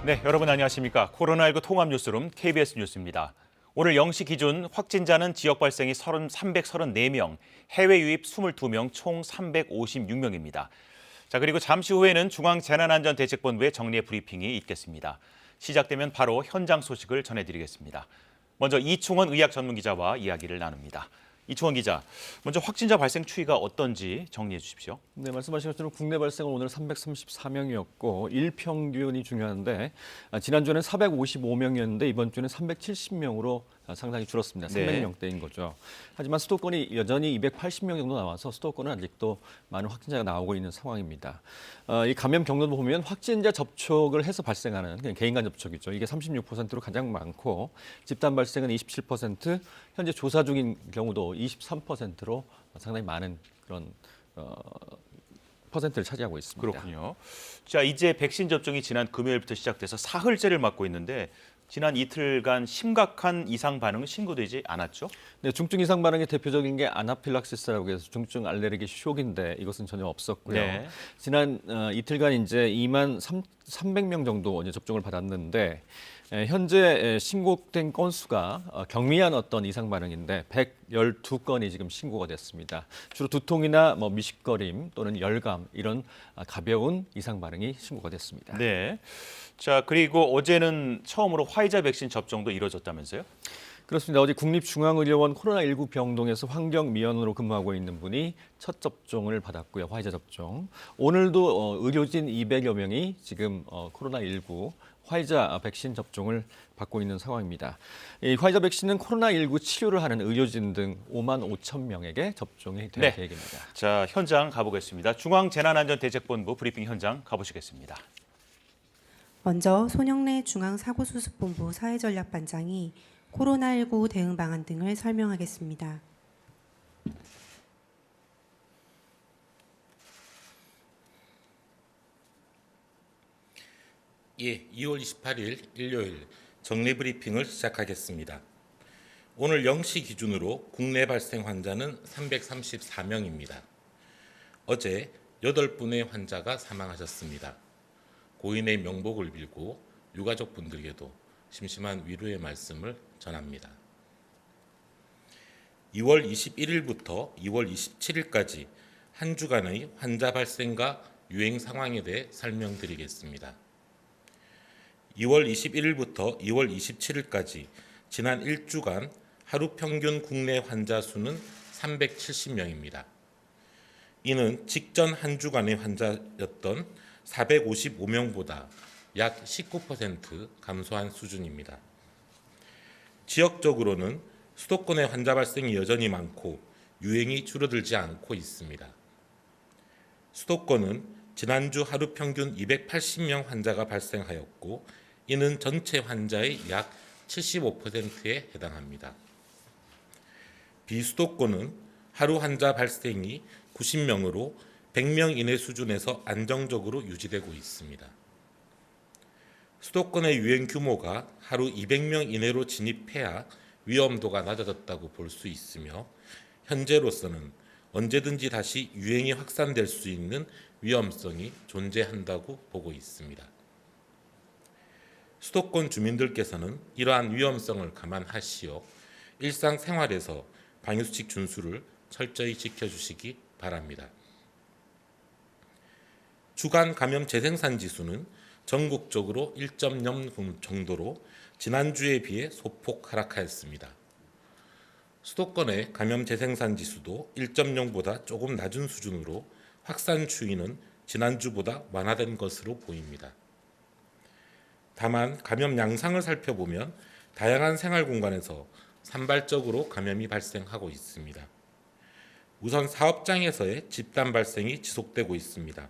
네, 여러분 안녕하십니까? 코로나19 통합 뉴스룸 KBS 뉴스입니다. 오늘 0시 기준 확진자는 지역 발생이 334명, 해외 유입 22명, 총 356명입니다. 자, 그리고 잠시 후에는 중앙재난안전대책본부의 정례 브리핑이 있겠습니다. 시작되면 바로 현장 소식을 전해드리겠습니다. 먼저 이충원 의학 전문기자와 이야기를 나눕니다. 이충원 기자, 먼저 확진자 발생 추이가 어떤지 정리해 주십시오. 네, 말씀하신 것처럼 국내 발생은 오늘 334명이었고 일평균이 중요한데 지난주에는 455명이었는데 이번 주는 370명으로 상당히 줄었습니다. 300명대인 거죠. 하지만 수도권이 여전히 280명 정도 나와서 수도권은 아직도 많은 확진자가 나오고 있는 상황입니다. 이 감염 경로도 보면 확진자 접촉을 해서 발생하는 그냥 개인 간 접촉이죠. 이게 36%로 가장 많고 집단 발생은 27%, 현재 조사 중인 경우도 23%로 상당히 많은 그런 퍼센트를 차지하고 있습니다. 그렇군요. 자, 이제 백신 접종이 지난 금요일부터 시작돼서 사흘째를 맞고 있는데 지난 이틀간 심각한 이상 반응은 신고되지 않았죠? 네, 중증 이상 반응의 대표적인 게 아나필락시스라고 해서 중증 알레르기 쇼크인데 이것은 전혀 없었고요. 네. 지난 이틀간 이제 2만 300명 정도 이제 접종을 받았는데 현재 신고된 건수가 경미한 어떤 이상 반응인데 112건이 지금 신고가 됐습니다. 주로 두통이나 뭐 미식거림 또는 열감 이런 가벼운 이상 반응이 신고가 됐습니다. 네. 자, 그리고 어제는 처음으로 화이자 백신 접종도 이뤄졌다면서요? 그렇습니다. 어제 국립중앙의료원 코로나19 병동에서 환경미원으로 근무하고 있는 분이 첫 접종을 받았고요. 화이자 접종. 오늘도 의료진 200여 명이 지금 코로나19 화이자 백신 접종을 받고 있는 상황입니다. 이 화이자 백신은 코로나19 치료를 하는 의료진 등 5만 5천 명에게 접종이 될 계획입니다. 자, 현장 가보겠습니다. 중앙재난안전대책본부 브리핑 현장 가보시겠습니다. 먼저 손영래 중앙사고수습본부 사회전략반장이 코로나19 대응 방안 등을 설명하겠습니다. 예, 2월 28일 일요일 정례 브리핑을 시작하겠습니다. 오늘 0시 기준으로 국내 발생 환자는 334명입니다. 어제 8분의 환자가 사망하셨습니다. 고인의 명복을 빌고 유가족분들께도 심심한 위로의 말씀을 전합니다. 2월 21일부터 2월 27일까지 한 주간의 환자 발생과 유행 상황에 대해 설명드리겠습니다. 2월 21일부터 2월 27일까지 지난 1주간 하루 평균 국내 환자 수는 370명입니다. 이는 직전 한 주간의 환자였던 455명보다 약 19% 감소한 수준입니다. 지역적으로는 수도권의 환자 발생이 여전히 많고 유행이 줄어들지 않고 있습니다. 수도권은 지난주 하루 평균 280명 환자가 발생하였고 이는 전체 환자의 약 75%에 해당합니다. 비수도권은 하루 환자 발생이 90명으로 100명 이내 수준에서 안정적으로 유지되고 있습니다. 수도권의 유행 규모가 하루 200명 이내로 진입해야 위험도가 낮아졌다고 볼 수 있으며 현재로서는 언제든지 다시 유행이 확산될 수 있는 위험성이 존재한다고 보고 있습니다. 수도권 주민들께서는 이러한 위험성을 감안하시어 일상생활에서 방역수칙 준수를 철저히 지켜주시기 바랍니다. 주간 감염 재생산 지수는 전국적으로 1.0 정도로 지난주에 비해 소폭 하락하였습니다. 수도권의 감염 재생산 지수도 1.0보다 조금 낮은 수준으로 확산 추이는 지난주보다 완화된 것으로 보입니다. 다만 감염 양상을 살펴보면 다양한 생활 공간에서 산발적으로 감염이 발생하고 있습니다. 우선 사업장에서의 집단 발생이 지속되고 있습니다.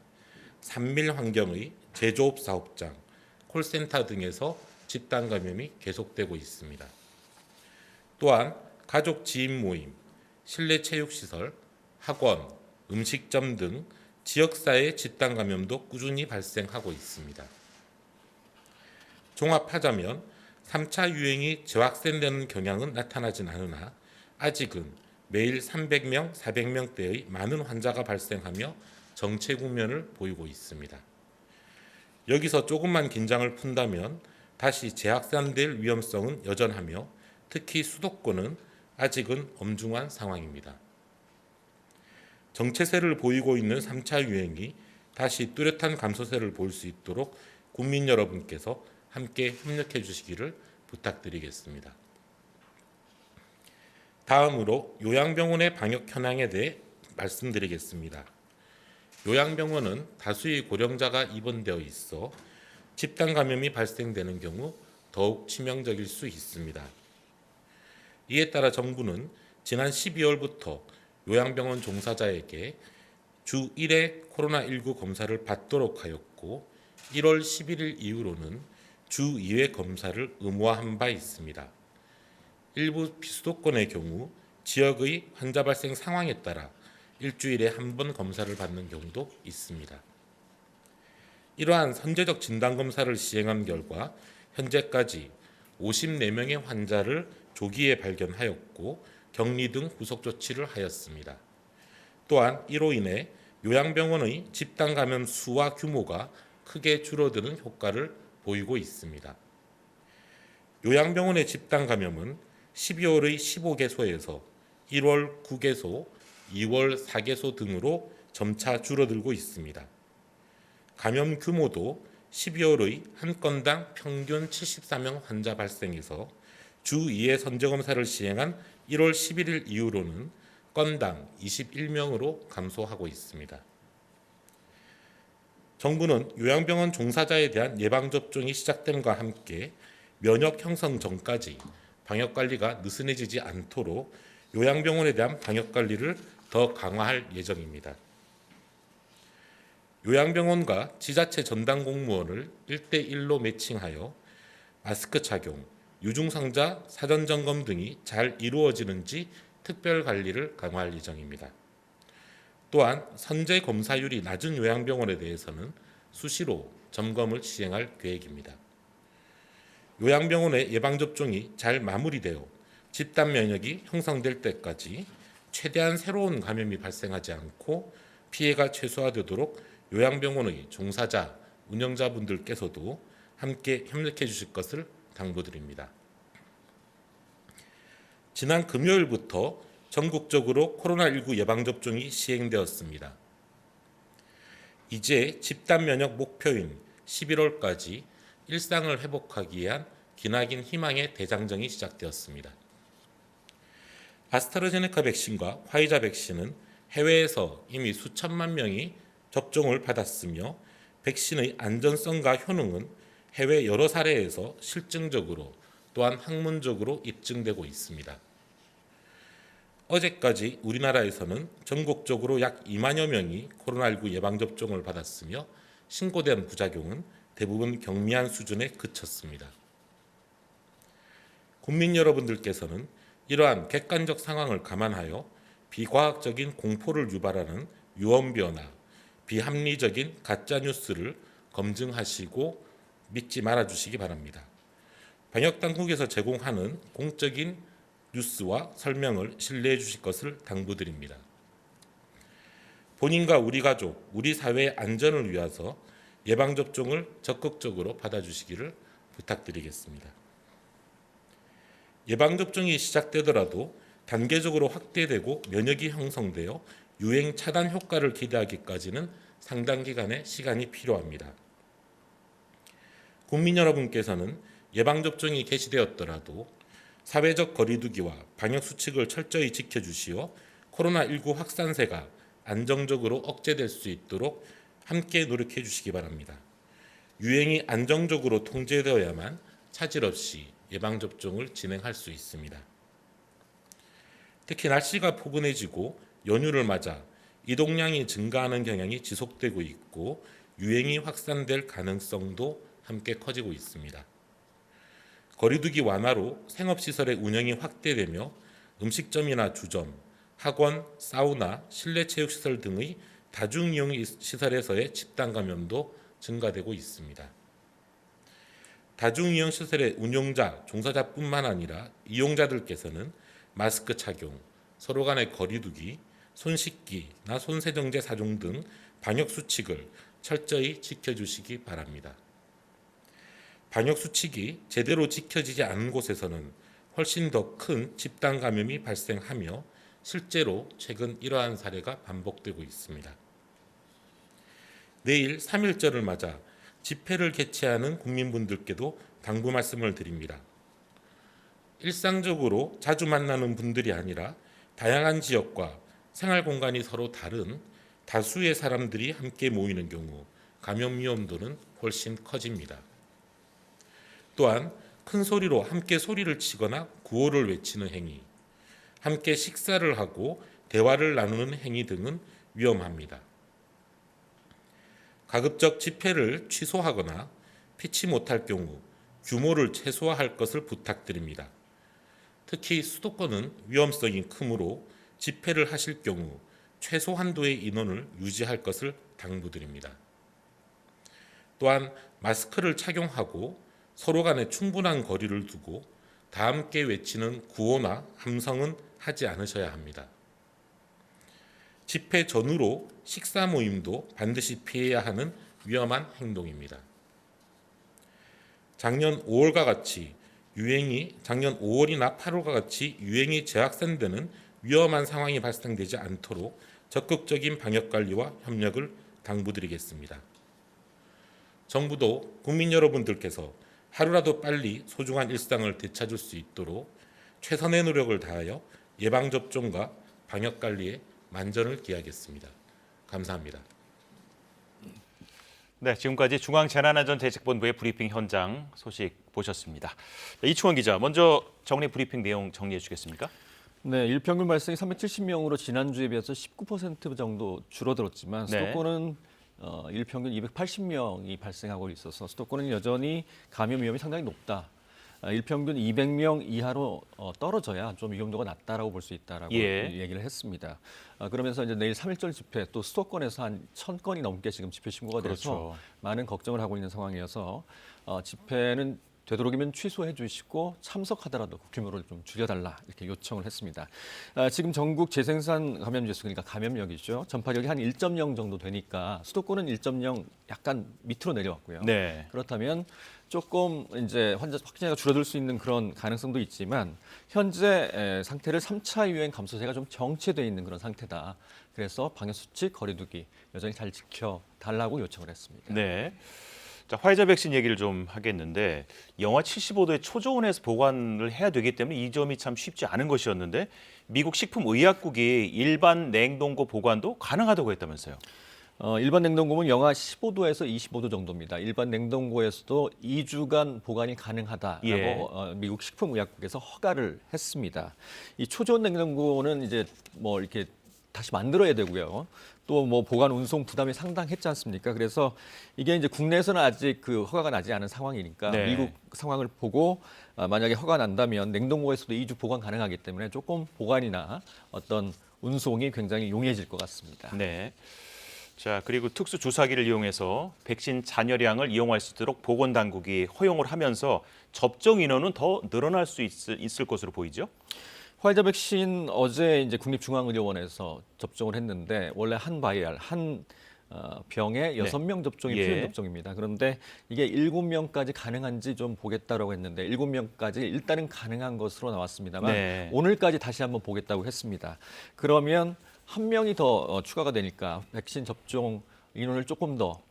산밀 환경의 제조업 사업장, 콜센터 등에서 집단 감염이 계속되고 있습니다. 또한 가족 지인 모임, 실내 체육시설, 학원, 음식점 등 지역사회 집단 감염도 꾸준히 발생하고 있습니다. 종합하자면 3차 유행이 재확산되는 경향은 나타나진 않으나 아직은 매일 300명, 400명대의 많은 환자가 발생하며 정체 국면을 보이고 있습니다. 여기서 조금만 긴장을 푼다면 다시 재확산될 위험성은 여전하며 특히 수도권은 아직은 엄중한 상황입니다. 정체세를 보이고 있는 3차 유행이 다시 뚜렷한 감소세를 보일 수 있도록 국민 여러분께서 함께 협력해 주시기를 부탁드리겠습니다. 다음으로 요양병원의 방역 현황에 대해 말씀드리겠습니다. 요양병원은 다수의 고령자가 입원되어 있어 집단 감염이 발생되는 경우 더욱 치명적일 수 있습니다. 이에 따라 정부는 지난 12월부터 요양병원 종사자에게 주 1회 코로나19 검사를 받도록 하였고 1월 11일 이후로는 주 2회 검사를 의무화한 바 있습니다. 일부 비수도권의 경우 지역의 환자 발생 상황에 따라 일주일에 한 번 검사를 받는 경우도 있습니다. 이러한 선제적 진단검사를 시행한 결과 현재까지 54명의 환자를 조기에 발견하였고 격리 등 후속 조치를 하였습니다. 또한 이로 인해 요양병원의 집단 감염 수와 규모가 크게 줄어드는 효과를 보이고 있습니다. 요양병원의 집단 감염은 12월의 15개소에서 1월 9개소, 2월 4개소 등으로 점차 줄어들고 있습니다. 감염 규모도 12월의 한 건당 평균 74명 환자 발생에서 주 2회 선제검사를 시행한 1월 11일 이후로는 건당 21명으로 감소하고 있습니다. 정부는 요양병원 종사자에 대한 예방접종이 시작됨과 함께 면역 형성 전까지 방역관리가 느슨해지지 않도록 요양병원에 대한 방역관리를 더 강화할 예정입니다. 요양병원과 지자체 전담 공무원을 1대1로 매칭하여 마스크 착용, 유증상자 사전 점검 등이 잘 이루어지는지 특별 관리를 강화할 예정입니다. 또한 선제 검사율이 낮은 요양병원에 대해서는 수시로 점검을 시행할 계획입니다. 요양병원의 예방접종이 잘 마무리되어 집단 면역이 형성될 때까지 최대한 새로운 감염이 발생하지 않고 피해가 최소화되도록 요양병원의 종사자, 운영자분들께서도 함께 협력해 주실 것을 당부드립니다. 지난 금요일부터 전국적으로 코로나19 예방접종이 시행되었습니다. 이제 집단 면역 목표인 11월까지 일상을 회복하기 위한 기나긴 희망의 대장정이 시작되었습니다. 아스트라제네카 백신과 화이자 백신은 해외에서 이미 수천만 명이 접종을 받았으며 백신의 안전성과 효능은 해외 여러 사례에서 실증적으로 또한 학문적으로 입증되고 있습니다. 어제까지 우리나라에서는 전국적으로 약 2만여 명이 코로나19 예방접종을 받았으며 신고된 부작용은 대부분 경미한 수준에 그쳤습니다. 국민 여러분들께서는 이러한 객관적 상황을 감안하여 비과학적인 공포를 유발하는 유언 변화, 비합리적인 가짜뉴스를 검증하시고 믿지 말아주시기 바랍니다. 방역당국에서 제공하는 공적인 뉴스와 설명을 신뢰해 주실 것을 당부드립니다. 본인과 우리 가족, 우리 사회의 안전을 위해서 예방접종을 적극적으로 받아주시기를 부탁드리겠습니다. 예방접종이 시작되더라도 단계적으로 확대되고 면역이 형성되어 유행 차단 효과를 기대하기까지는 상당 기간의 시간이 필요합니다. 국민 여러분께서는 예방접종이 개시되었더라도 사회적 거리두기와 방역수칙을 철저히 지켜주시어 코로나19 확산세가 안정적으로 억제될 수 있도록 함께 노력해 주시기 바랍니다. 유행이 안정적으로 통제되어야만 차질 없이 예방접종을 진행할 수 있습니다. 특히 날씨가 포근해지고 연휴를 맞아 이동량이 증가하는 경향이 지속되고 있고 유행이 확산될 가능성도 함께 커지고 있습니다. 거리두기 완화로 생업시설의 운영이 확대되며 음식점이나 주점, 학원, 사우나, 실내체육시설 등의 다중이용 시설에서의 집단 감염도 증가되고 있습니다. 다중이용 시설의 운용자, 종사자뿐만 아니라 이용자들께서는 마스크 착용, 서로 간의 거리두기, 손 씻기나 손세정제 사용 등 방역 수칙을 철저히 지켜주시기 바랍니다. 방역수칙이 제대로 지켜지지 않은 곳에서는 훨씬 더 큰 집단 감염이 발생하며 실제로 최근 이러한 사례가 반복되고 있습니다. 내일 3.1절을 맞아 집회를 개최하는 국민분들께도 당부 말씀을 드립니다. 일상적으로 자주 만나는 분들이 아니라 다양한 지역과 생활 공간이 서로 다른 다수의 사람들이 함께 모이는 경우 감염 위험도는 훨씬 커집니다. 또한 큰 소리로 함께 소리를 치거나 구호를 외치는 행위, 함께 식사를 하고 대화를 나누는 행위 등은 위험합니다. 가급적 집회를 취소하거나 피치 못할 경우 규모를 최소화할 것을 부탁드립니다. 특히 수도권은 위험성이 크므로 집회를 하실 경우 최소 한도의 인원을 유지할 것을 당부드립니다. 또한 마스크를 착용하고 서로 간에 충분한 거리를 두고 다 함께 외치는 구호나 함성은 하지 않으셔야 합니다. 집회 전후로 식사 모임도 반드시 피해야 하는 위험한 행동입니다. 작년 5월이나 8월과 같이 유행이 재확산되는 위험한 상황이 발생되지 않도록 적극적인 방역관리와 협력을 당부드리겠습니다. 정부도 국민 여러분들께서 하루라도 빨리 소중한 일상을 되찾을 수 있도록 최선의 노력을 다하여 예방접종과 방역관리에 만전을 기하겠습니다. 감사합니다. 네, 지금까지 중앙재난안전대책본부의 브리핑 현장 소식 보셨습니다. 이충원 기자, 먼저 정례 브리핑 내용 정리해 주겠습니까? 네, 일평균 발생이 370명으로 지난주에 비해서 19% 정도 줄어들었지만 수도권은 일평균 280명이 발생하고 있어서 수도권은 여전히 감염 위험이 상당히 높다. 일평균 200명 이하로 떨어져야 좀 위험도가 낮다라고 볼 수 있다라고 얘기를 했습니다. 그러면서 이제 내일 3.1절 집회 또 수도권에서 한 1,000건이 넘게 지금 집회 신고가 돼서 많은 걱정을 하고 있는 상황이어서 집회는 되도록이면 취소해 주시고 참석하더라도 규모를 좀 줄여달라 이렇게 요청을 했습니다. 지금 전국 재생산 감염 지수, 그러니까 감염력이죠. 전파력이 한 1.0 정도 되니까 수도권은 1.0 약간 밑으로 내려왔고요. 네. 그렇다면 조금 이제 확진자가 줄어들 수 있는 그런 가능성도 있지만 현재 상태를 3차 유행 감소세가 좀 정체되어 있는 그런 상태다. 그래서 방역수칙, 거리두기 여전히 잘 지켜달라고 요청을 했습니다. 네. 자, 화이자 백신 얘기를 좀 하겠는데 영하 75도의 초저온에서 보관을 해야 되기 때문에 이 점이 참 쉽지 않은 것이었는데 미국 식품의약국이 일반 냉동고 보관도 가능하다고 했다면서요? 일반 냉동고는 영하 15도에서 25도 정도입니다. 일반 냉동고에서도 2주간 보관이 가능하다라고 미국 식품의약국에서 허가를 했습니다. 이 초저온 냉동고는 이제 뭐 이렇게 다시 만들어야 되고요. 또 뭐 보관 운송 부담이 상당했지 않습니까? 그래서 이게 이제 국내에서는 아직 그 허가가 나지 않은 상황이니까 미국 상황을 보고 만약에 허가 난다면 냉동고에서도 2주 보관 가능하기 때문에 조금 보관이나 어떤 운송이 굉장히 용이해질 것 같습니다. 네. 자, 그리고 특수 주사기를 이용해서 백신 잔여량을 이용할 수 있도록 보건당국이 허용을 하면서 접종 인원은 더 늘어날 수 있을 것으로 보이죠? 화이자 백신 어제 이제 국립중앙의료원에서 접종을 했는데 원래 한 바이알 한 병에 6명 접종이 필요한 접종입니다. 그런데 이게 7명까지 가능한지 좀 보겠다라고 했는데 7명까지 일단은 가능한 것으로 나왔습니다만 오늘까지 다시 한번 보겠다고 했습니다. 그러면 한 명이 더 추가가 되니까 백신 접종 인원을 조금 더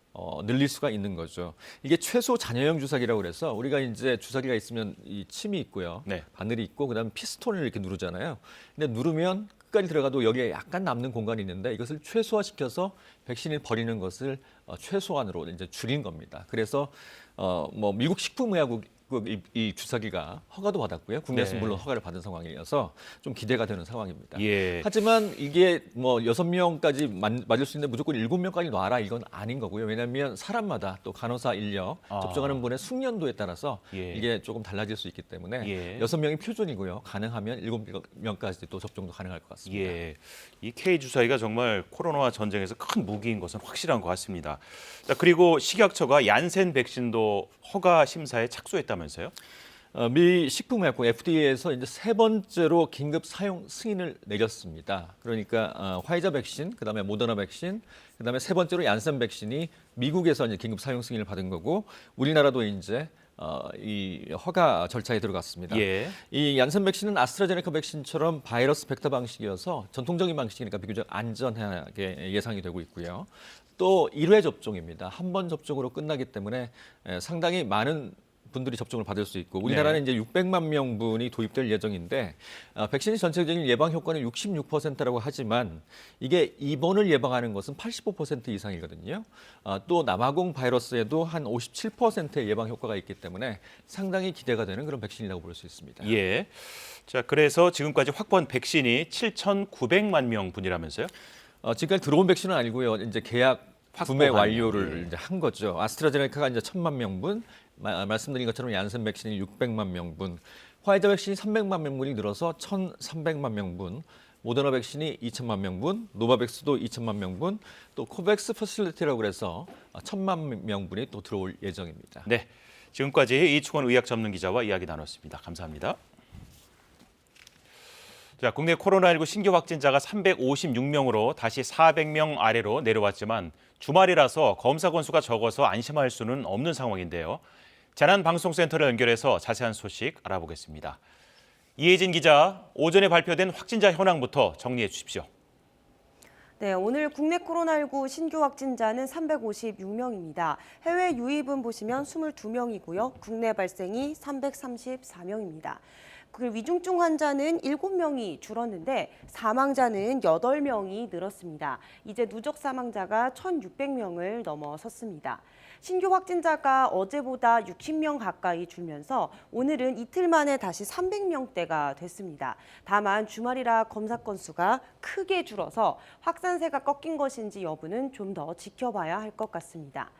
늘릴 수가 있는 거죠. 이게 최소 잔여형 주사기라고 그래서 우리가 이제 주사기가 있으면 이 침이 있고요, 바늘이 있고 그다음에 피스톤을 이렇게 누르잖아요. 근데 누르면 끝까지 들어가도 여기에 약간 남는 공간이 있는데 이것을 최소화시켜서 백신을 버리는 것을 최소한으로 이제 줄인 겁니다. 그래서 뭐 미국 식품의약국 이 주사기가 허가도 받았고요. 국내에서 물론 허가를 받은 상황이어서 좀 기대가 되는 상황입니다. 하지만 이게 뭐 6명까지 맞을 수 있는데 무조건 7명까지 놔라 이건 아닌 거고요. 왜냐하면 사람마다 또 간호사 인력 접종하는 분의 숙련도에 따라서 이게 조금 달라질 수 있기 때문에 6명이 표준이고요. 가능하면 7명까지 또 접종도 가능할 것 같습니다. 이 K 주사기가 정말 코로나 전쟁에서 큰 무기인 것은 확실한 것 같습니다. 자, 그리고 식약처가 얀센 백신도 허가 심사에 착수했다면서요? 미 식품의약국 FDA에서 이제 세 번째로 긴급 사용 승인을 내렸습니다. 그러니까 화이자 백신, 그다음에 모더나 백신, 그다음에 세 번째로 얀센 백신이 미국에서 이제 긴급 사용 승인을 받은 거고 우리나라도 이제 이 허가 절차에 들어갔습니다. 예. 이 얀센 백신은 아스트라제네카 백신처럼 바이러스 벡터 방식이어서 전통적인 방식이니까 비교적 안전하게 예상이 되고 있고요. 또 1회 접종입니다. 한 번 접종으로 끝나기 때문에 상당히 많은 분들이 접종을 받을 수 있고 우리나라는 이제 600만 명분이 도입될 예정인데 백신의 전체적인 예방 효과는 66%라고 하지만 이게 입원을 예방하는 것은 85% 이상이거든요. 또 남아공 바이러스에도 한 57%의 예방 효과가 있기 때문에 상당히 기대가 되는 그런 백신이라고 볼 수 있습니다. 예. 자, 그래서 지금까지 확보한 백신이 7,900만 명분이라면서요? 지금까지 들어온 백신은 아니고요. 이제 계약 구매 확보한, 완료를 이제 한 거죠. 아스트라제네카가 이제 1,000만 명분, 말씀드린 것처럼 얀센 백신이 600만 명분, 화이자 백신이 300만 명분이 늘어서 1,300만 명분, 모더나 백신이 2천만 명분, 노바백스도 2천만 명분, 또 코백스 퍼실리티라고 그래서 1,000만 명분이 또 들어올 예정입니다. 네. 지금까지 이충원 의학 전문 기자와 이야기 나눴습니다. 감사합니다. 자, 국내 코로나19 신규 확진자가 356명으로 다시 400명 아래로 내려왔지만 주말이라서 검사 건수가 적어서 안심할 수는 없는 상황인데요. 재난방송센터를 연결해서 자세한 소식 알아보겠습니다. 이혜진 기자, 오전에 발표된 확진자 현황부터 정리해 주십시오. 네, 오늘 국내 코로나19 신규 확진자는 356명입니다. 해외 유입은 보시면 22명이고요. 국내 발생이 334명입니다. 그 위중증 환자는 7명이 줄었는데 사망자는 8명이 늘었습니다. 이제 누적 사망자가 1,600명을 넘어섰습니다. 신규 확진자가 어제보다 60명 가까이 줄면서 오늘은 이틀 만에 다시 300명대가 됐습니다. 다만 주말이라 검사 건수가 크게 줄어서 확산세가 꺾인 것인지 여부는 좀 더 지켜봐야 할 것 같습니다.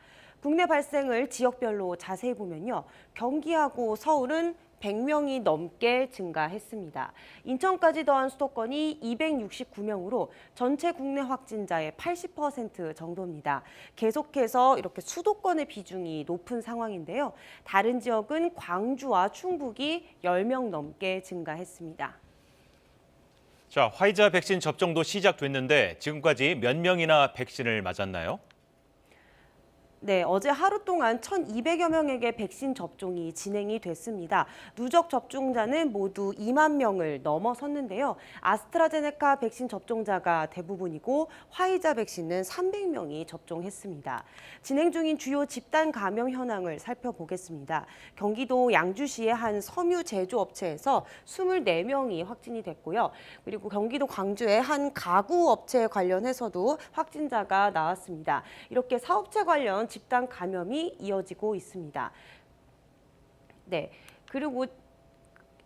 국내 발생을 지역별로 자세히 보면요. 경기하고 서울은 100명이 넘게 증가했습니다. 인천까지 더한 수도권이 269명으로 전체 국내 확진자의 80% 정도입니다. 계속해서 이렇게 수도권의 비중이 높은 상황인데요. 다른 지역은 광주와 충북이 10명 넘게 증가했습니다. 자, 화이자 백신 접종도 시작됐는데 지금까지 몇 명이나 백신을 맞았나요? 네, 어제 하루 동안 1,200여 명에게 백신 접종이 진행이 됐습니다. 누적 접종자는 모두 2만 명을 넘어섰는데요. 아스트라제네카 백신 접종자가 대부분이고 화이자 백신은 300명이 접종했습니다. 진행 중인 주요 집단 감염 현황을 살펴보겠습니다. 경기도 양주시의 한 섬유 제조업체에서 24명이 확진이 됐고요. 그리고 경기도 광주의 한 가구 업체 관련해서도 확진자가 나왔습니다. 이렇게 사업체 관련 집단 감염이 이어지고 있습니다. 네, 그리고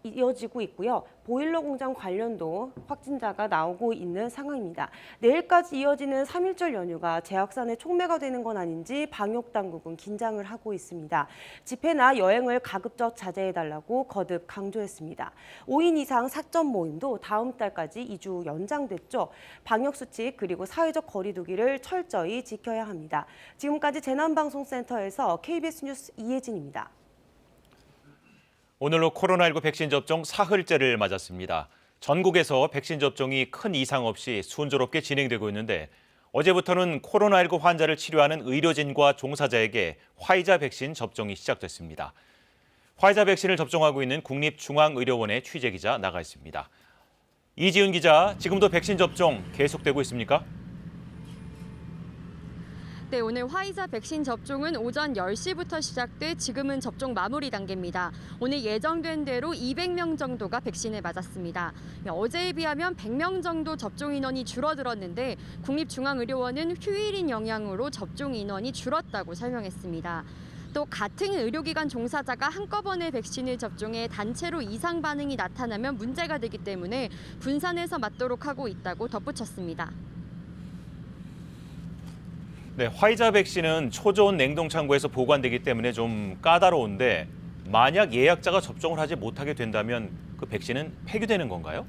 이어지고 있고요. 보일러 공장 관련도 확진자가 나오고 있는 상황입니다. 내일까지 이어지는 3.1절 연휴가 재확산의 촉매가 되는 건 아닌지 방역당국은 긴장을 하고 있습니다. 집회나 여행을 가급적 자제해달라고 거듭 강조했습니다. 5인 이상 사적 모임도 다음 달까지 2주 연장됐죠. 방역수칙 그리고 사회적 거리 두기를 철저히 지켜야 합니다. 지금까지 재난방송센터에서 KBS 뉴스 이혜진입니다. 오늘로 코로나19 백신 접종 사흘째를 맞았습니다. 전국에서 백신 접종이 큰 이상 없이 순조롭게 진행되고 있는데 어제부터는 코로나19 환자를 치료하는 의료진과 종사자에게 화이자 백신 접종이 시작됐습니다. 화이자 백신을 접종하고 있는 국립중앙의료원의 취재기자 나가 있습니다. 이지은 기자, 지금도 백신 접종 계속되고 있습니까? 네, 오늘 화이자 백신 접종은 오전 10시부터 시작돼 지금은 접종 마무리 단계입니다. 오늘 예정된 대로 200명 정도가 백신을 맞았습니다. 어제에 비하면 100명 정도 접종 인원이 줄어들었는데 국립중앙의료원은 휴일인 영향으로 접종 인원이 줄었다고 설명했습니다. 또 같은 의료기관 종사자가 한꺼번에 백신을 접종해 단체로 이상 반응이 나타나면 문제가 되기 때문에 분산해서 맞도록 하고 있다고 덧붙였습니다. 네, 화이자 백신은 초저온 냉동 창고에서 보관되기 때문에 좀 까다로운데 만약 예약자가 접종을 하지 못하게 된다면 그 백신은 폐기되는 건가요?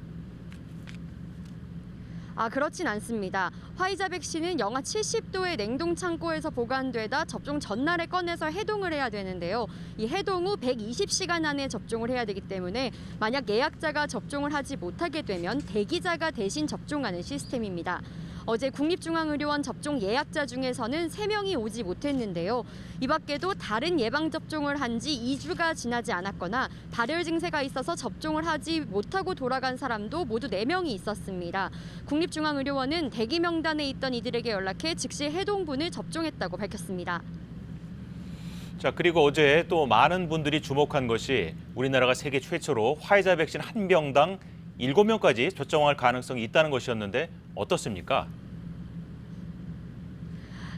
그렇진 않습니다. 화이자 백신은 영하 70도의 냉동 창고에서 보관되다 접종 전날에 꺼내서 해동을 해야 되는데요. 이 해동 후 120시간 안에 접종을 해야 되기 때문에 만약 예약자가 접종을 하지 못하게 되면 대기자가 대신 접종하는 시스템입니다. 어제 국립중앙의료원 접종 예약자 중에서는 3명이 오지 못했는데요. 이 밖에도 다른 예방접종을 한 지 2주가 지나지 않았거나 발열 증세가 있어서 접종을 하지 못하고 돌아간 사람도 모두 4명이 있었습니다. 국립중앙의료원은 대기 명단에 있던 이들에게 연락해 즉시 해동분을 접종했다고 밝혔습니다. 자, 그리고 어제 또 많은 분들이 주목한 것이 우리나라가 세계 최초로 화이자 백신 한 병당 7명까지 접종할 가능성이 있다는 것이었는데 어떻습니까?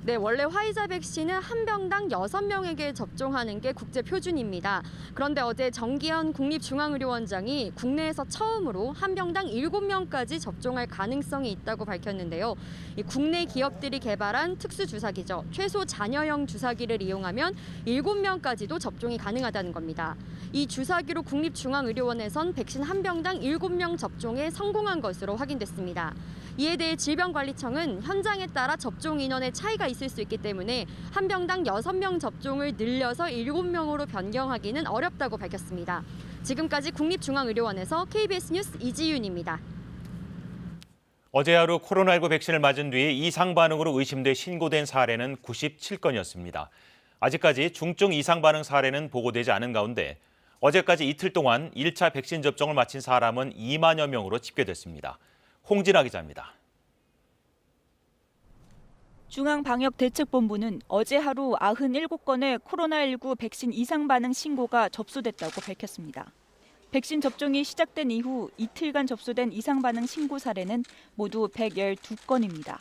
네, 원래 화이자 백신은 한 병당 6명에게 접종하는 게 국제 표준입니다. 그런데 어제 정기현 국립중앙의료원장이 국내에서 처음으로 한 병당 7명까지 접종할 가능성이 있다고 밝혔는데요. 이 국내 기업들이 개발한 특수 주사기죠. 최소 잔여형 주사기를 이용하면 7명까지도 접종이 가능하다는 겁니다. 이 주사기로 국립중앙의료원에선 백신 한 병당 7명 접종에 성공한 것으로 확인됐습니다. 이에 대해 질병관리청은 현장에 따라 접종 인원의 차이가 있을 수 있기 때문에 한 병당 6명 접종을 늘려서 7명으로 변경하기는 어렵다고 밝혔습니다. 지금까지 국립중앙의료원에서 KBS 뉴스 이지윤입니다. 어제 하루 코로나19 백신을 맞은 뒤 이상 반응으로 의심돼 신고된 사례는 97건이었습니다. 아직까지 중증 이상 반응 사례는 보고되지 않은 가운데 어제까지 이틀 동안 1차 백신 접종을 마친 사람은 2만여 명으로 집계됐습니다. 홍진아 기자입니다. 중앙방역대책본부는 어제 하루 97건의 코로나19 백신 이상 반응 신고가 접수됐다고 밝혔습니다. 백신 접종이 시작된 이후 이틀간 접수된 이상 반응 신고 사례는 모두 112건입니다.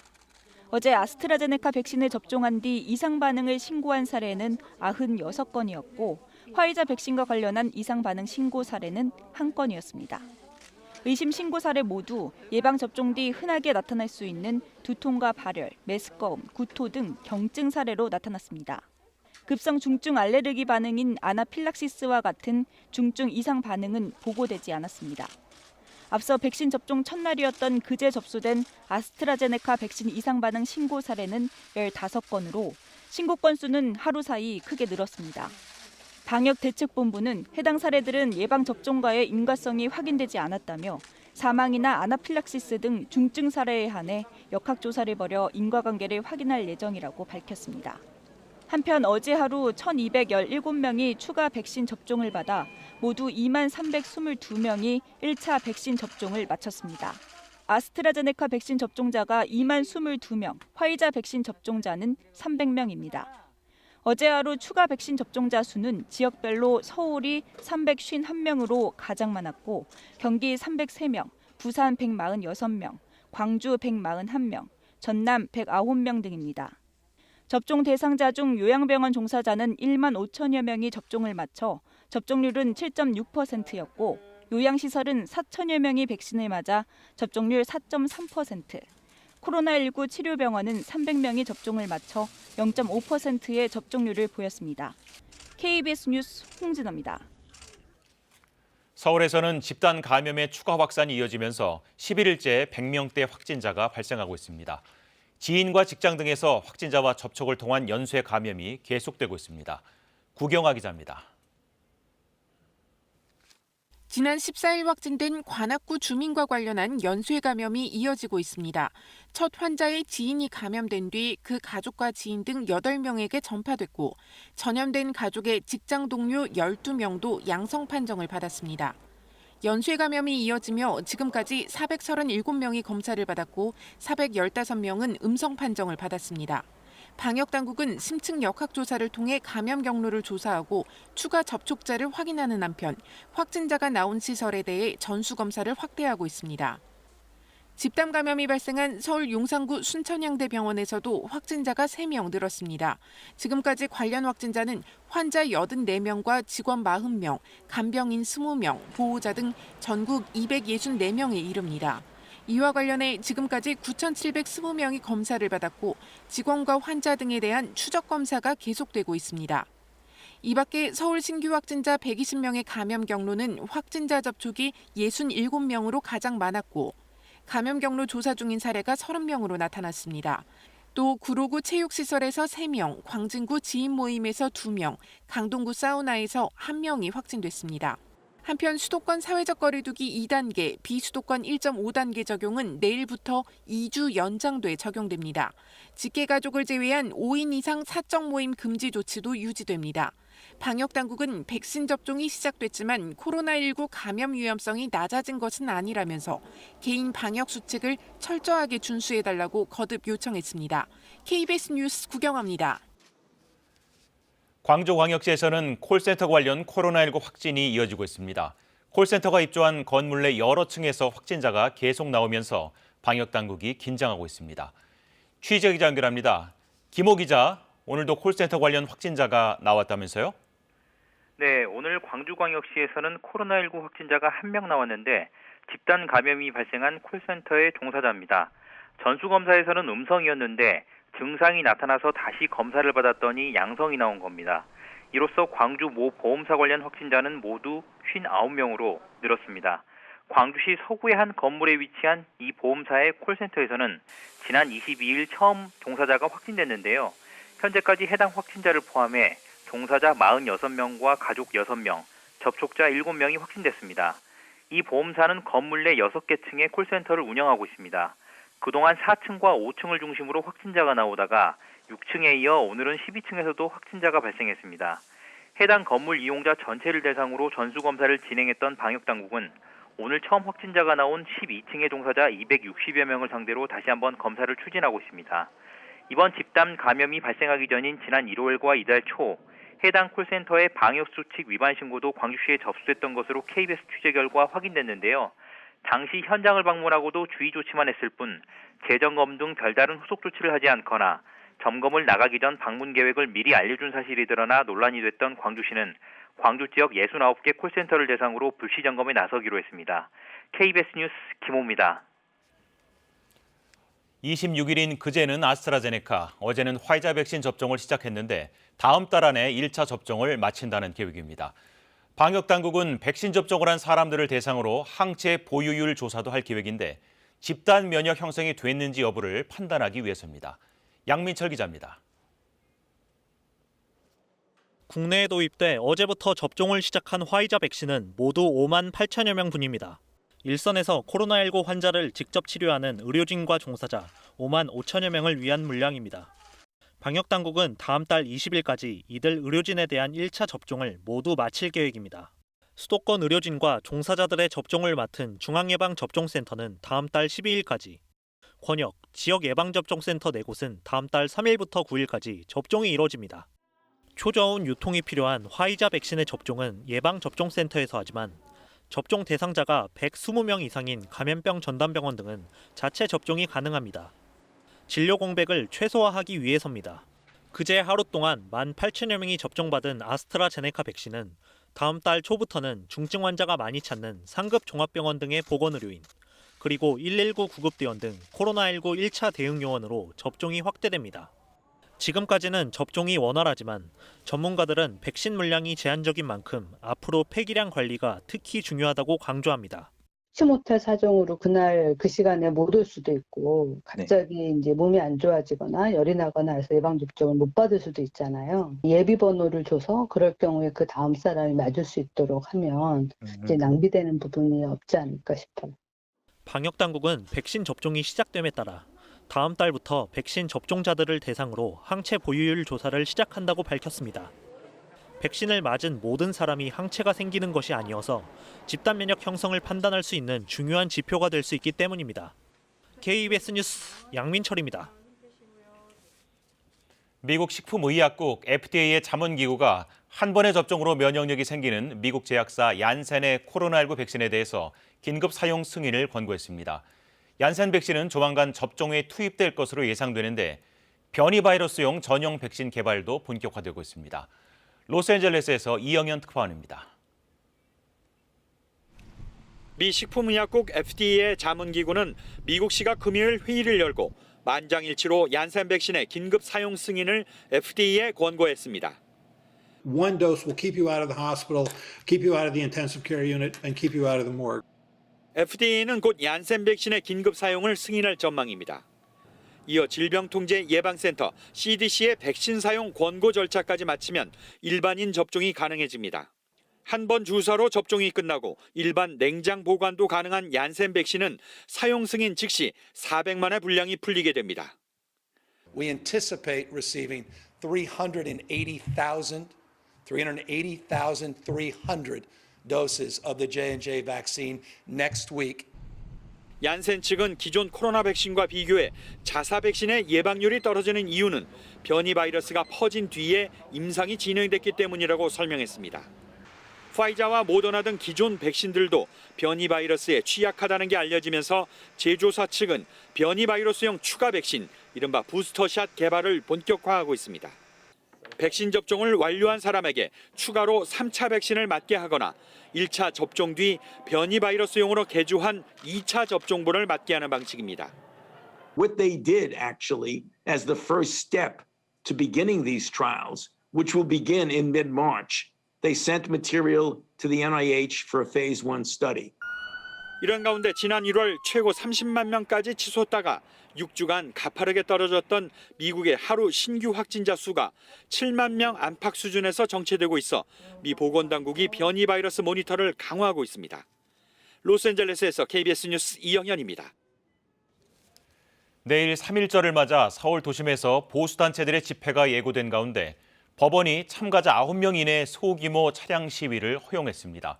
어제 아스트라제네카 백신을 접종한 뒤 이상 반응을 신고한 사례는 96건이었고 화이자 백신과 관련한 이상 반응 신고 사례는 1건이었습니다. 의심 신고 사례 모두 예방 접종 뒤 흔하게 나타날 수 있는 두통과 발열, 메스꺼움, 구토 등 경증 사례로 나타났습니다. 급성 중증 알레르기 반응인 아나필락시스와 같은 중증 이상 반응은 보고되지 않았습니다. 앞서 백신 접종 첫날이었던 그제 접수된 아스트라제네카 백신 이상 반응 신고 사례는 15건으로 신고 건수는 하루 사이 크게 늘었습니다. 방역대책본부는 해당 사례들은 예방접종과의 인과성이 확인되지 않았다며 사망이나 아나필락시스 등 중증 사례에 한해 역학조사를 벌여 인과관계를 확인할 예정이라고 밝혔습니다. 한편 어제 하루 1,217명이 추가 백신 접종을 받아 모두 2만 322명이 1차 백신 접종을 마쳤습니다. 아스트라제네카 백신 접종자가 2만 22명, 화이자 백신 접종자는 300명입니다. 어제 하루 추가 백신 접종자 수는 지역별로 서울이 351명으로 가장 많았고 경기 303명, 부산 146명, 광주 141명, 전남 109명 등입니다. 접종 대상자 중 요양병원 종사자는 1만 5천여 명이 접종을 마쳐 접종률은 7.6%였고 요양시설은 4천여 명이 백신을 맞아 접종률 4.3%, 코로나19 치료병원은 300명이 접종을 마쳐 0.5%의 접종률을 보였습니다. KBS 뉴스 홍진호입니다. 서울에서는 집단 감염의 추가 확산이 이어지면서 11일째 100명대 확진자가 발생하고 있습니다. 지인과 직장 등에서 확진자와 접촉을 통한 연쇄 감염이 계속되고 있습니다. 구경아 기자입니다. 지난 14일 확진된 관악구 주민과 관련한 연쇄 감염이 이어지고 있습니다. 첫 환자의 지인이 감염된 뒤 그 가족과 지인 등 8명에게 전파됐고 전염된 가족의 직장 동료 12명도 양성 판정을 받았습니다. 연쇄 감염이 이어지며 지금까지 437명이 검사를 받았고 415명은 음성 판정을 받았습니다. 방역당국은 심층 역학조사를 통해 감염 경로를 조사하고 추가 접촉자를 확인하는 한편 확진자가 나온 시설에 대해 전수검사를 확대하고 있습니다. 집단 감염이 발생한 서울 용산구 순천향대병원에서도 확진자가 3명 늘었습니다. 지금까지 관련 확진자는 환자 84명과 직원 40명, 간병인 20명, 보호자 등 전국 264명에 이릅니다. 이와 관련해 지금까지 9,720명이 검사를 받았고 직원과 환자 등에 대한 추적 검사가 계속되고 있습니다. 이 밖에 서울 신규 확진자 120명의 감염 경로는 확진자 접촉이 67명으로 가장 많았고 감염 경로 조사 중인 사례가 30명으로 나타났습니다. 또 구로구 체육시설에서 3명, 광진구 지인 모임에서 2명, 강동구 사우나에서 1명이 확진됐습니다. 한편 수도권 사회적 거리두기 2단계, 비수도권 1.5단계 적용은 내일부터 2주 연장돼 적용됩니다. 직계가족을 제외한 5인 이상 사적 모임 금지 조치도 유지됩니다. 방역당국은 백신 접종이 시작됐지만 코로나19 감염 위험성이 낮아진 것은 아니라면서 개인 방역 수칙을 철저하게 준수해달라고 거듭 요청했습니다. KBS 뉴스 구경합니다. 광주광역시에서는 콜센터 관련 코로나19 확진이 이어지고 있습니다. 콜센터가 입주한 건물 내 여러 층에서 확진자가 계속 나오면서 방역당국이 긴장하고 있습니다. 취재 기자 연결합니다. 김호 기자, 오늘도 콜센터 관련 확진자가 나왔다면서요? 네, 오늘 광주광역시에서는 코로나19 확진자가 1명 나왔는데 집단 감염이 발생한 콜센터의 종사자입니다. 전수검사에서는 음성이었는데 증상이 나타나서 다시 검사를 받았더니 양성이 나온 겁니다. 이로써 광주 모 보험사 관련 확진자는 모두 59명으로 늘었습니다. 광주시 서구의 한 건물에 위치한 이 보험사의 콜센터에서는 지난 22일 처음 종사자가 확진됐는데요. 현재까지 해당 확진자를 포함해 종사자 46명과 가족 6명, 접촉자 7명이 확진됐습니다. 이 보험사는 건물 내 6개 층의 콜센터를 운영하고 있습니다. 그동안 4층과 5층을 중심으로 확진자가 나오다가 6층에 이어 오늘은 12층에서도 확진자가 발생했습니다. 해당 건물 이용자 전체를 대상으로 전수검사를 진행했던 방역당국은 오늘 처음 확진자가 나온 12층의 종사자 260여 명을 상대로 다시 한번 검사를 추진하고 있습니다. 이번 집단 감염이 발생하기 전인 지난 1월과 이달 초 해당 콜센터의 방역수칙 위반 신고도 광주시에 접수됐던 것으로 KBS 취재 결과 확인됐는데요. 당시 현장을 방문하고도 주의 조치만 했을 뿐 재점검 등 별다른 후속 조치를 하지 않거나 점검을 나가기 전 방문 계획을 미리 알려준 사실이 드러나 논란이 됐던 광주시는 광주 지역 69개 콜센터를 대상으로 불시 점검에 나서기로 했습니다. KBS 뉴스 김호입니다. 26일인 그제는 아스트라제네카, 어제는 화이자 백신 접종을 시작했는데 다음 달 안에 1차 접종을 마친다는 계획입니다. 방역당국은 백신 접종을 한 사람들을 대상으로 항체 보유율 조사도 할 계획인데 집단 면역 형성이 됐는지 여부를 판단하기 위해서입니다. 양민철 기자입니다. 국내에 도입돼 어제부터 접종을 시작한 화이자 백신은 모두 5만 8천여 명분입니다. 일선에서 코로나19 환자를 직접 치료하는 의료진과 종사자 5만 5천여 명을 위한 물량입니다. 방역당국은 다음 달 20일까지 이들 의료진에 대한 1차 접종을 모두 마칠 계획입니다. 수도권 의료진과 종사자들의 접종을 맡은 중앙예방접종센터는 다음 달 12일까지, 권역, 지역예방접종센터 4곳은 다음 달 3일부터 9일까지 접종이 이뤄집니다. 초저온 유통이 필요한 화이자 백신의 접종은 예방접종센터에서 하지만 접종 대상자가 120명 이상인 감염병 전담병원 등은 자체 접종이 가능합니다. 진료 공백을 최소화하기 위해서입니다. 그제 하루 동안 18,000여 명이 접종받은 아스트라제네카 백신은 다음 달 초부터는 중증 환자가 많이 찾는 상급 종합병원 등의 보건의료인, 그리고 119 구급대원 등 코로나19 1차 대응 요원으로 접종이 확대됩니다. 지금까지는 접종이 원활하지만 전문가들은 백신 물량이 제한적인 만큼 앞으로 폐기량 관리가 특히 중요하다고 강조합니다. 치모텔 사정으로 그날 그 시간에 못 올 수도 있고 갑자기 이제 몸이 안 좋아지거나 열이 나거나 해서 예방접종을 못 받을 수도 있잖아요. 예비 번호를 줘서 그럴 경우에 그 다음 사람이 맞을 수 있도록 하면 이제 낭비되는 부분이 없지 않을까 싶어요. 방역당국은 백신 접종이 시작됨에 따라 다음 달부터 백신 접종자들을 대상으로 항체 보유율 조사를 시작한다고 밝혔습니다. 백신을 맞은 모든 사람이 항체가 생기는 것이 아니어서 집단 면역 형성을 판단할 수 있는 중요한 지표가 될 수 있기 때문입니다. KBS 뉴스 양민철입니다. 미국 식품의약국 FDA의 자문기구가 한 번의 접종으로 면역력이 생기는 미국 제약사 얀센의 코로나19 백신에 대해서 긴급 사용 승인을 권고했습니다. 얀센 백신은 조만간 접종에 투입될 것으로 예상되는데 변이 바이러스용 전용 백신 개발도 본격화되고 있습니다. 로스앤젤레스에서 이영현 특파원입니다. 미 식품의약국 FDA의 자문기구는 미국시가 금요일 회의를 열고 만장일치로 얀센 백신의 긴급 사용 승인을 FDA에 권고했습니다. One dose will keep you out of the hospital, keep you out of the intensive care unit, and keep you out of the morgue. FDA는 곧 얀센 백신의 긴급 사용을 승인할 전망입니다. 이어 질병통제예방센터 CDC의 백신 사용 권고 절차까지 마치면 일반인 접종이 가능해집니다. 한 번 주사로 접종이 끝나고 일반 냉장 보관도 가능한 얀센 백신은 사용 승인 즉시 400만의 분량이 풀리게 됩니다. We anticipate receiving 380,300 doses of the J&J vaccine next week. 얀센 측은 기존 코로나 백신과 비교해 자사 백신의 예방률이 떨어지는 이유는 변이 바이러스가 퍼진 뒤에 임상이 진행됐기 때문이라고 설명했습니다. 파이자와 모더나 등 기존 백신들도 변이 바이러스에 취약하다는 게 알려지면서 제조사 측은 변이 바이러스용 추가 백신, 이른바 부스터샷 개발을 본격화하고 있습니다. 백신 접종을 완료한 사람에게 추가로 3차 백신을 맞게 하거나 1차 접종 뒤 변이 바이러스용으로 개조한 2차 접종분을 맞게 하는 방식입니다. What they did actually as the first step to beginning these trials, which will begin in mid-March, they sent material to the NIH for a phase 1 study. 이런 가운데 지난 1월 최고 30만 명까지 치솟다가 6주간 가파르게 떨어졌던 미국의 하루 신규 확진자 수가 7만 명 안팎 수준에서 정체되고 있어 미 보건당국이 변이 바이러스 모니터를 강화하고 있습니다. 로스앤젤레스에서 KBS 뉴스 이영현입니다. 내일 3.1절을 맞아 서울 도심에서 보수단체들의 집회가 예고된 가운데 법원이 참가자 9명 이내 소규모 차량 시위를 허용했습니다.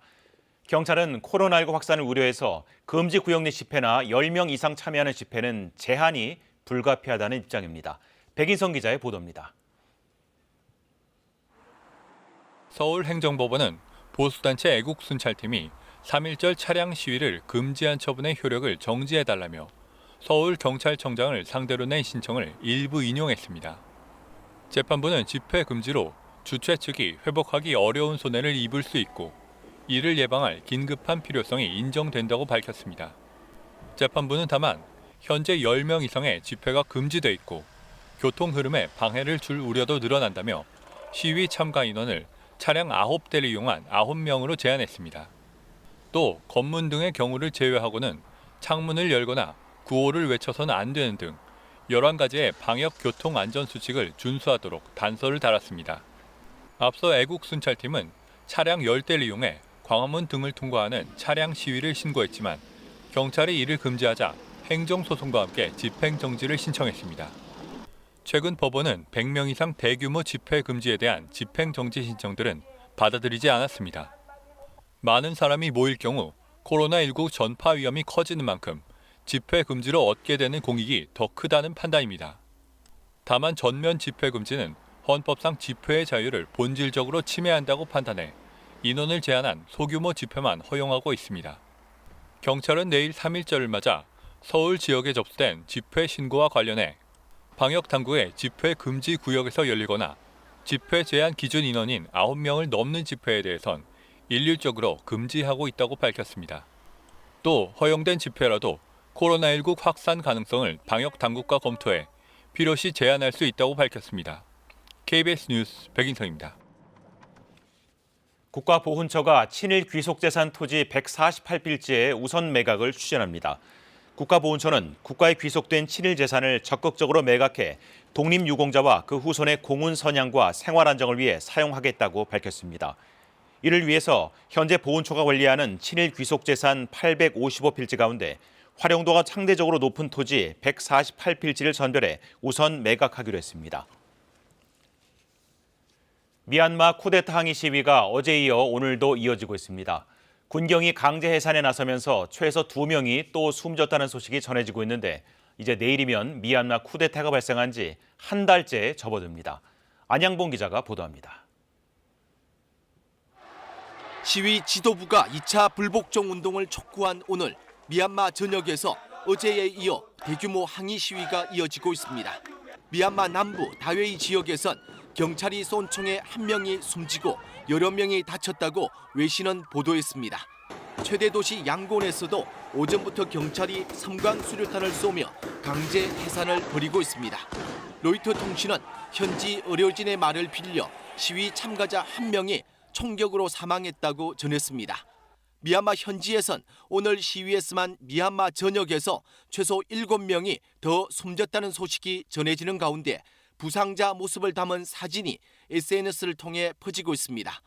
경찰은 코로나19 확산을 우려해서 금지 구역 내 집회나 10명 이상 참여하는 집회는 제한이 불가피하다는 입장입니다. 백인성 기자의 보도입니다. 서울행정법원은 보수단체 애국순찰팀이 3.1절 차량 시위를 금지한 처분의 효력을 정지해달라며 서울경찰청장을 상대로 낸 신청을 일부 인용했습니다. 재판부는 집회 금지로 주최 측이 회복하기 어려운 손해를 입을 수 있고 이를 예방할 긴급한 필요성이 인정된다고 밝혔습니다. 재판부는 다만 현재 10명 이상의 집회가 금지돼 있고 교통 흐름에 방해를 줄 우려도 늘어난다며 시위 참가 인원을 차량 9대를 이용한 9명으로 제한했습니다. 또 검문 등의 경우를 제외하고는 창문을 열거나 구호를 외쳐서는 안 되는 등 11가지의 방역 교통 안전 수칙을 준수하도록 단서를 달았습니다. 앞서 애국순찰팀은 차량 10대를 이용해 광화문 등을 통과하는 차량 시위를 신고했지만 경찰이 이를 금지하자 행정소송과 함께 집행정지를 신청했습니다. 최근 법원은 100명 이상 대규모 집회 금지에 대한 집행정지 신청들은 받아들이지 않았습니다. 많은 사람이 모일 경우 코로나19 전파 위험이 커지는 만큼 집회 금지로 얻게 되는 공익이 더 크다는 판단입니다. 다만 전면 집회 금지는 헌법상 집회의 자유를 본질적으로 침해한다고 판단해 인원을 제한한 소규모 집회만 허용하고 있습니다. 경찰은 내일 3.1절을 맞아 서울 지역에 접수된 집회 신고와 관련해 방역당국의 집회 금지 구역에서 열리거나 집회 제한 기준 인원인 9명을 넘는 집회에 대해선 일률적으로 금지하고 있다고 밝혔습니다. 또 허용된 집회라도 코로나19 확산 가능성을 방역당국과 검토해 필요시 제한할 수 있다고 밝혔습니다. KBS 뉴스 백인성입니다. 국가보훈처가 친일 귀속재산 토지 148필지의 우선 매각을 추진합니다. 국가보훈처는 국가에 귀속된 친일 재산을 적극적으로 매각해 독립유공자와 그 후손의 공훈 선양과 생활 안정을 위해 사용하겠다고 밝혔습니다. 이를 위해서 현재 보훈처가 관리하는 친일 귀속재산 855필지 가운데 활용도가 상대적으로 높은 토지 148필지를 선별해 우선 매각하기로 했습니다. 미얀마 쿠데타 항의 시위가 어제에 이어 오늘도 이어지고 있습니다. 군경이 강제 해산에 나서면서 최소 2명이 또 숨졌다는 소식이 전해지고 있는데 이제 내일이면 미얀마 쿠데타가 발생한 지 한 달째 접어듭니다. 안양봉 기자가 보도합니다. 시위 지도부가 2차 불복종 운동을 촉구한 오늘 미얀마 전역에서 어제에 이어 대규모 항의 시위가 이어지고 있습니다. 미얀마 남부 다웨이 지역에선 경찰이 쏜 총에 1명이 숨지고 여러 명이 다쳤다고 외신은 보도했습니다. 최대 도시 양곤에서도 오전부터 경찰이 섬광 수류탄을 쏘며 강제 해산을 벌이고 있습니다. 로이터 통신은 현지 의료진의 말을 빌려 시위 참가자 1명이 총격으로 사망했다고 전했습니다. 미얀마 현지에선 오늘 시위했지만 미얀마 전역에서 최소 7명이 더 숨졌다는 소식이 전해지는 가운데 부상자 모습을 담은 사진이 SNS를 통해 퍼지고 있습니다.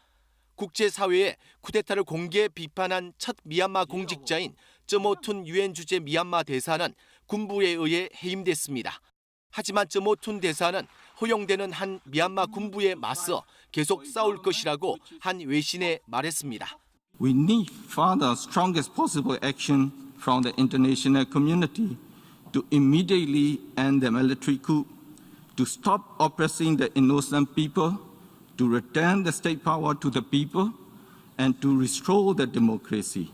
국제사회에 쿠데타를 공개 비판한 첫 미얀마 공직자인 쩌모툰 유엔 주재 미얀마 대사는 군부에 의해 해임됐습니다. 하지만 쩌모툰 대사는 허용되는 한 미얀마 군부에 맞서 계속 싸울 것이라고 한 외신에 말했습니다. We need further strongest possible action from the international community to immediately end the military coup, to stop oppressing the innocent people, to return the state power to the people, and to restore the democracy.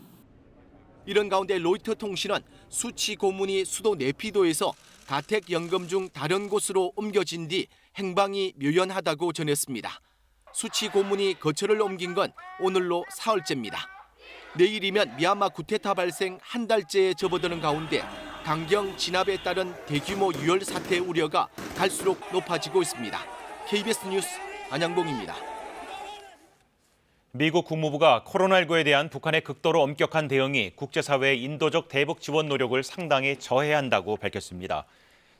이런 가운데 로이터 통신은 수치 고문이 수도 네피도에서 가택연금 중 다른 곳으로 옮겨진 뒤 행방이 묘연하다고 전했습니다. 수치 고문이 거처를 옮긴 건 오늘로 사흘째입니다. 내일이면 미얀마 쿠데타 발생 한 달째에 접어드는 가운데 강경 진압에 따른 대규모 유혈 사태 우려가 갈수록 높아지고 있습니다. KBS 뉴스 안양봉입니다. 미국 국무부가 코로나19에 대한 북한의 극도로 엄격한 대응이 국제사회의 인도적 대북 지원 노력을 상당히 저해한다고 밝혔습니다.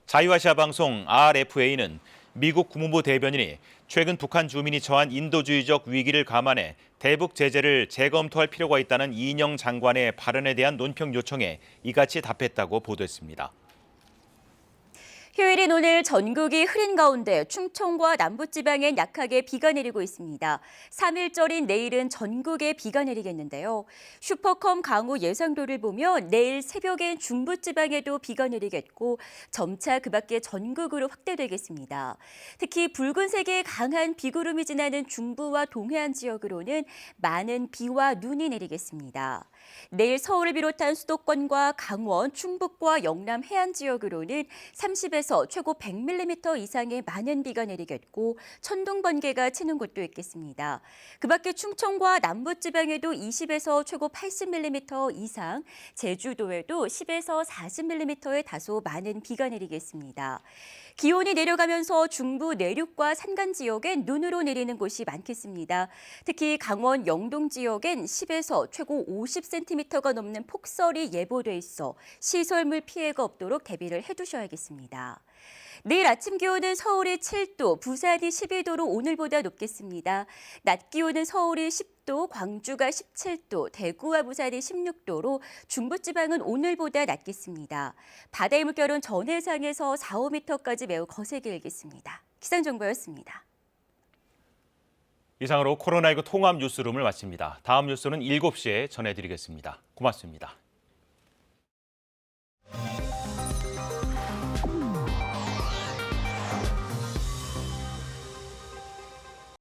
자유아시아 방송 RFA는 미국 국무부 대변인이 최근 북한 주민이 처한 인도주의적 위기를 감안해 대북 제재를 재검토할 필요가 있다는 이인영 장관의 발언에 대한 논평 요청에 이같이 답했다고 보도했습니다. 휴일인 오늘 전국이 흐린 가운데 충청과 남부지방엔 약하게 비가 내리고 있습니다. 3일절인 내일은 전국에 비가 내리겠는데요. 슈퍼컴 강우 예상도를 보면 내일 새벽엔 중부지방에도 비가 내리겠고 점차 그 밖에 전국으로 확대되겠습니다. 특히 붉은색의 강한 비구름이 지나는 중부와 동해안 지역으로는 많은 비와 눈이 내리겠습니다. 내일 서울을 비롯한 수도권과 강원, 충북과 영남 해안 지역으로는 30에서 최고 100mm 이상의 많은 비가 내리겠고 천둥 번개가 치는 곳도 있겠습니다. 그 밖에 충청과 남부지방에도 20에서 최고 80mm 이상, 제주도에도 10에서 40mm의 다소 많은 비가 내리겠습니다. 기온이 내려가면서 중부 내륙과 산간 지역엔 눈으로 내리는 곳이 많겠습니다. 특히 강원 영동 지역엔 10에서 최고 50cm가 넘는 폭설이 예보돼 있어 시설물 피해가 없도록 대비를 해두셔야겠습니다. 내일 아침 기온은 서울이 7도, 부산이 12도로 오늘보다 높겠습니다. 낮 기온은 서울이 10도, 광주가 17도, 대구와 부산이 16도로 중부지방은 오늘보다 낮겠습니다. 바다의 물결은 전해상에서 4, 5m까지 매우 거세게 일겠습니다. 기상정보였습니다. 이상으로 코로나19 통합 뉴스룸을 마칩니다. 다음 뉴스는 7시에 전해드리겠습니다. 고맙습니다.